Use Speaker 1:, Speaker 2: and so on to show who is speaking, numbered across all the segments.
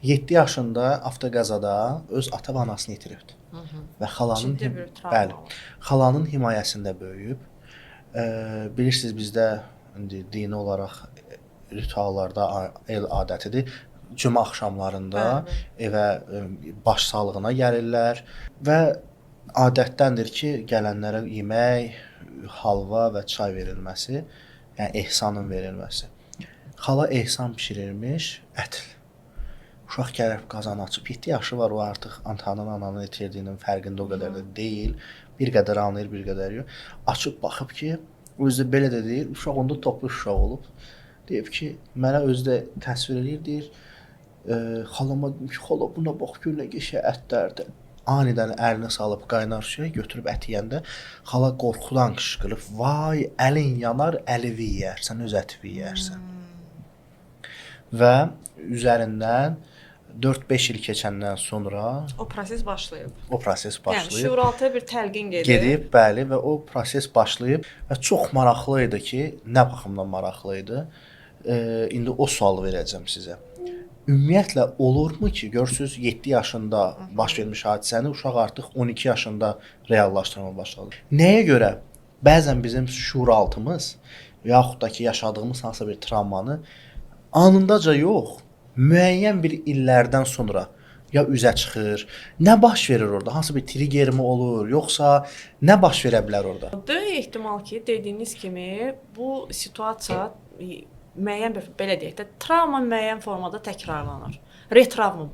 Speaker 1: 7 yaşında avtoqəzada öz ata və anasını itiribdi. Və xalanın
Speaker 2: Ciddi bir travma
Speaker 1: bəli,
Speaker 2: var.
Speaker 1: xalanın himayəsində böyüyüb. Bilirsiniz bizdə indi dini olaraq rituallarda el adətidir. Cümə axşamlarında
Speaker 2: Bəli.
Speaker 1: evə baş sağlığına gəlirlər və adətdəndir ki, gələnlərə yemək, halva və çay verilməsi, yəni ehsanın verilməsi. Xala ehsan bişirirmiş, ətl. Uşaq gəlib qazan açıb, 7 yaşı var, o artıq atanın, ananın itirdiyinin fərqində o qədər də deyil. Bir qədər anlayır, bir qədər yox. Açıb baxıb ki, özü belə də deyil, uşaq onda toplu uşaq olub. Deyib ki, mənə özü də təsvir edir, deyir, xalama dedim ki, xala buna bax, gör nə qəşəng ətlərdir. Anidən əlini salıb qaynar suya götürüb ət yeyəndə xala qorxudan qışqırıb, vay, əlin yanar, əlivi yeyərsən, öz ətivi yeyərsən. Və üzərindən 4-5 il keçəndən sonra
Speaker 2: O proses başlayıb. Yəni şuuraltıya bir təlqin
Speaker 1: gedib, bəli, və o proses başlayıb və çox maraqlı idi ki, nə baxımdan maraqlı idi? İndi o sualı verəcəm sizə. Ümumiyyətlə olurmu ki, görürsüz 7 yaşında baş vermiş hadisəni uşaq artıq 12 yaşında reallaşdırmağa başladı. Nəyə görə bəzən bizim şuuraltımız yaxud da ki, yaşadığımız hansısa bir travmanı anındaca yox, müəyyən bir illərdən sonra ya üzə çıxır, nə baş verir orada? Hansı bir trigger mi olur, yoxsa nə baş verə bilər orada?
Speaker 2: Böyük ehtimal ki, dediyiniz kimi bu situasiya müəyyən bir, belə deyək də, travma müəyyən formada təkrarlanır. Retravma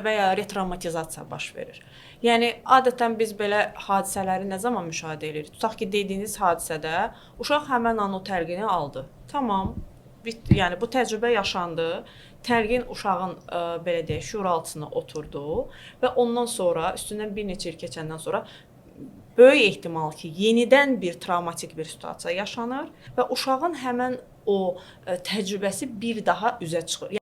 Speaker 2: və ya retravmatizasiya baş verir. Yəni adətən biz belə hadisələri nə zaman müşahidə edirik? Tutaq ki, dediyiniz hadisədə uşaq həmin an o təlqini aldı. Tamam. Yəni bu təcrübə yaşandı. Təlqin uşağın belə deyək, şuuraltısına oturdu və ondan sonra üstündən bir neçə il keçəndən sonra böyük ehtimal ki, yenidən bir travmatik bir situasiya yaşanır və uşağın həmin o təcrübəsi bir daha üzə çıxır.